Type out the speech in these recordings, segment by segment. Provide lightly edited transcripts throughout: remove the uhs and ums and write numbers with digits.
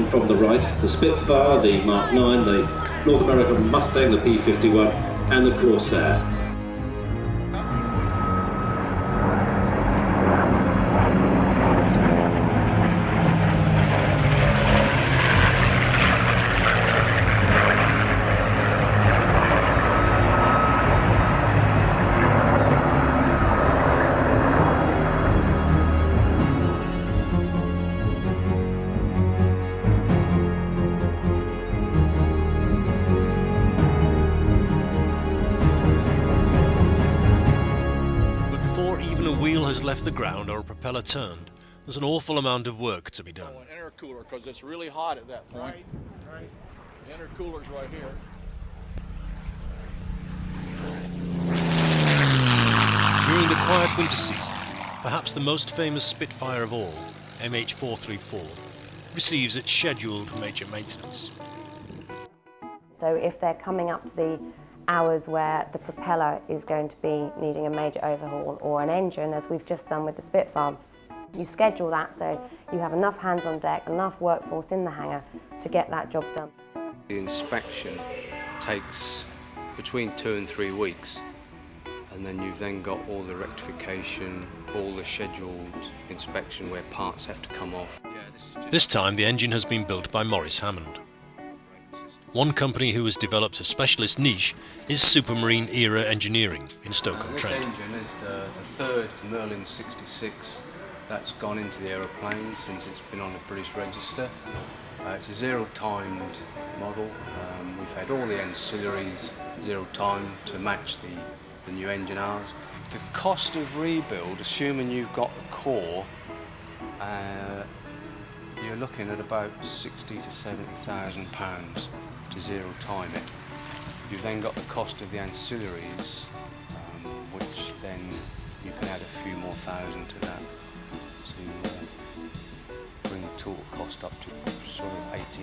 and from the right, the Spitfire, the Mark 9, the North American Mustang, the P-51 and the Corsair. Has left the ground or a propeller turned, there's an awful amount of work to be done. An intercooler, because it's really hot at that point. Right. The intercooler's right here. During the quiet winter season, perhaps the most famous Spitfire of all, MH434, receives its scheduled major maintenance. So if they're coming up to the hours where the propeller is going to be needing a major overhaul, or an engine, as we've just done with the Spitfire, you schedule that so you have enough hands on deck, enough workforce in the hangar to get that job done. The inspection takes between 2 and 3 weeks, and then you've then got all the rectification, all the scheduled inspection where parts have to come off. This time the engine has been built by Maurice Hammond. One company who has developed a specialist niche is Supermarine Era Engineering in Stoke-on-Trent. This engine is the third Merlin 66 that's gone into the aeroplane since it's been on the British register. It's a zero-timed model. We've had all the ancillaries zero-timed to match the new engine hours. The cost of rebuild, assuming you've got the core, you're looking at about £60,000 to £70,000 to zero-time it. You've then got the cost of the ancillaries, which then you can add a few more thousand to that to bring the total cost up to sort of £80,000 to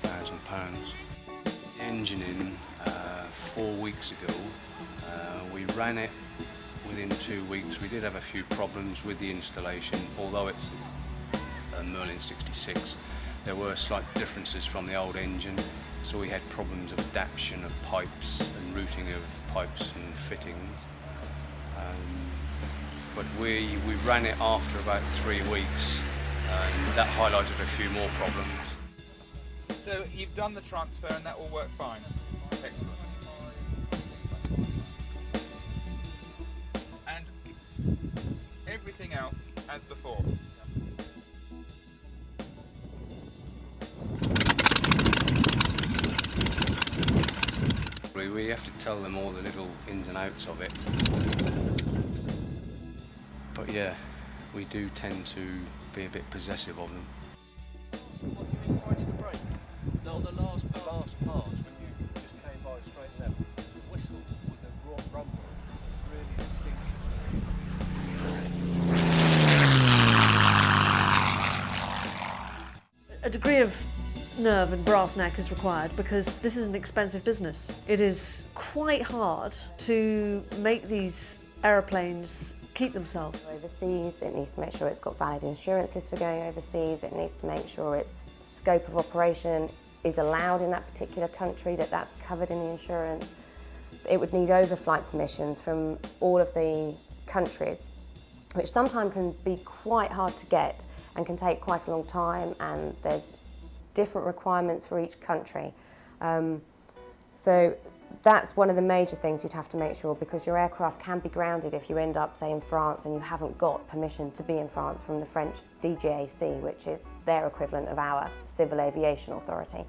£90,000. The engine in 4 weeks ago, we ran it within 2 weeks. We did have a few problems with the installation, although it's a Merlin 66. There were slight differences from the old engine, so we had problems of adaptation of pipes and routing of pipes and fittings. But we ran it after about 3 weeks, and that highlighted a few more problems. So you've done the transfer and that will work fine? Excellent. And everything else as before? We have to tell them all the little ins and outs of it. But yeah, we do tend to be a bit possessive of them. No, the last pass when you just came by straight left, the whistle with the rumble really distinct. A degree of nerve and brass neck is required because this is an expensive business. It is quite hard to make these aeroplanes keep themselves. Overseas, it needs to make sure it's got valid insurances for going overseas. It needs to make sure its scope of operation is allowed in that particular country, that's covered in the insurance. It would need overflight permissions from all of the countries, which sometimes can be quite hard to get and can take quite a long time, and there's different requirements for each country. So that's one of the major things you'd have to make sure, because your aircraft can be grounded if you end up, say, in France and you haven't got permission to be in France from the French DGAC, which is their equivalent of our Civil Aviation Authority.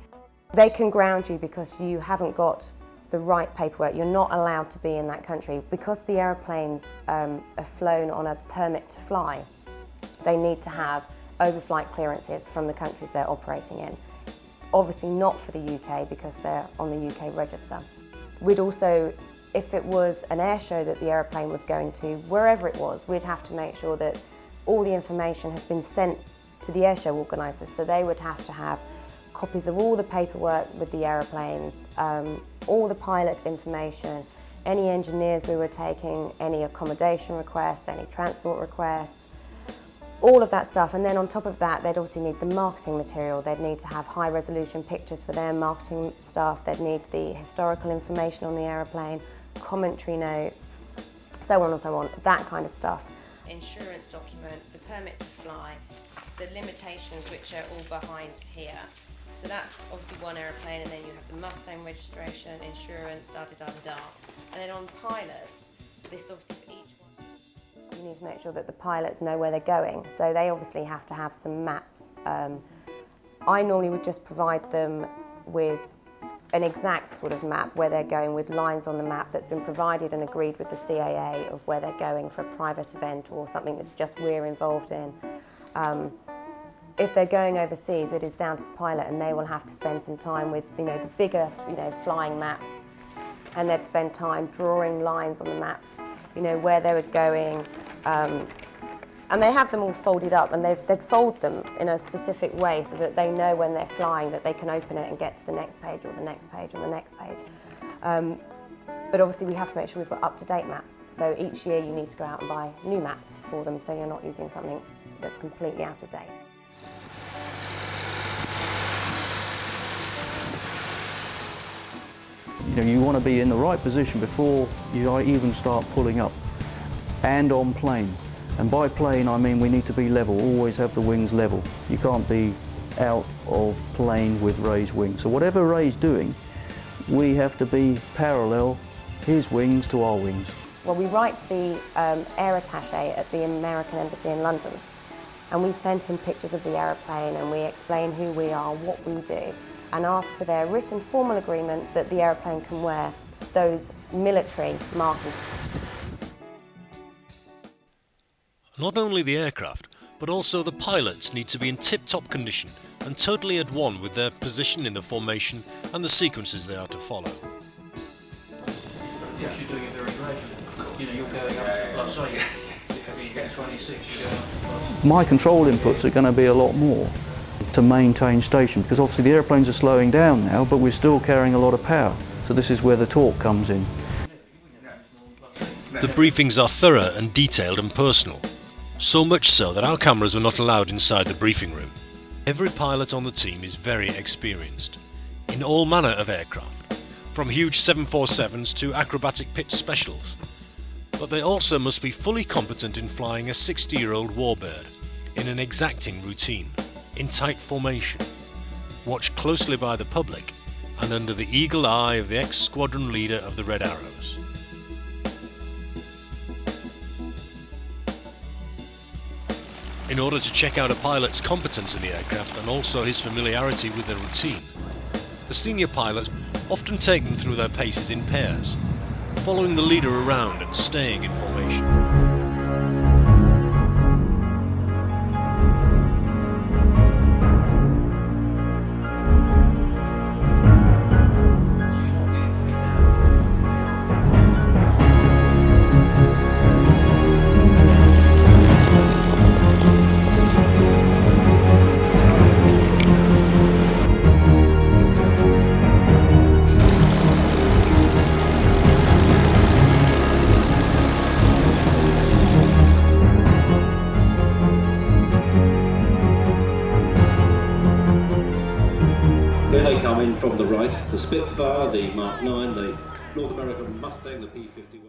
They can ground you because you haven't got the right paperwork. You're not allowed to be in that country. Because the aeroplanes are flown on a permit to fly, they need to have overflight clearances from the countries they're operating in. Obviously not for the UK because they're on the UK register. We'd also, if it was an air show that the aeroplane was going to, wherever it was, we'd have to make sure that all the information has been sent to the air show organisers, so they would have to have copies of all the paperwork with the aeroplanes, all the pilot information, any engineers we were taking, any accommodation requests, any transport requests. all of that stuff, and then on top of that they'd obviously need the marketing material. They'd need to have high resolution pictures for their marketing staff. They'd need the historical information on the aeroplane, commentary notes, so on and so on, that kind of stuff. Insurance document, the permit to fly, the limitations which are all behind here. So that's obviously one aeroplane, and then you have the Mustang registration, insurance, da-da-da-da-da. And then on pilots, this obviously for each one, you need to make sure that the pilots know where they're going. So they obviously have to have some maps. I normally would just provide them with an exact sort of map where they're going, with lines on the map that's been provided and agreed with the CAA of where they're going for a private event or something that's just we're involved in. If they're going overseas, it is down to the pilot, and they will have to spend some time with, the bigger, flying maps, and they'd spend time drawing lines on the maps, where they were going, and they have them all folded up, and they'd fold them in a specific way so that they know when they're flying that they can open it and get to the next page or the next page or the next page. But obviously we have to make sure we've got up-to-date maps. So each year you need to go out and buy new maps for them, so you're not using something that's completely out of date. You want to be in the right position before you even start pulling up, and on plane. And by plane I mean we need to be level, always have the wings level. You can't be out of plane with Ray's wings. So whatever Ray's doing, we have to be parallel, his wings to our wings. Well, we write to the air attaché at the American Embassy in London, and we send him pictures of the aeroplane, and we explain who we are, what we do, and ask for their written formal agreement that the aeroplane can wear those military markings. Not only the aircraft, but also the pilots need to be in tip-top condition and totally at one with their position in the formation and the sequences they are to follow. Yes, you're doing it very gradually. You're going up to plus 8. If you get 26, you're going up to plus. My control inputs are going to be a lot more to maintain station, because obviously the airplanes are slowing down now, but we're still carrying a lot of power. So this is where the torque comes in. The briefings are thorough and detailed and personal, so much so that our cameras were not allowed inside the briefing room. Every pilot on the team is very experienced in all manner of aircraft, from huge 747s to acrobatic pitch specials. But they also must be fully competent in flying a 60-year-old warbird in an exacting routine, in tight formation, watched closely by the public and under the eagle eye of the ex-squadron leader of the Red Arrows. In order to check out a pilot's competence in the aircraft and also his familiarity with the routine, the senior pilots often take them through their paces in pairs, following the leader around and staying in formation. Here they come in from the right, the Spitfire, the Mark 9, the North American Mustang, the P-51.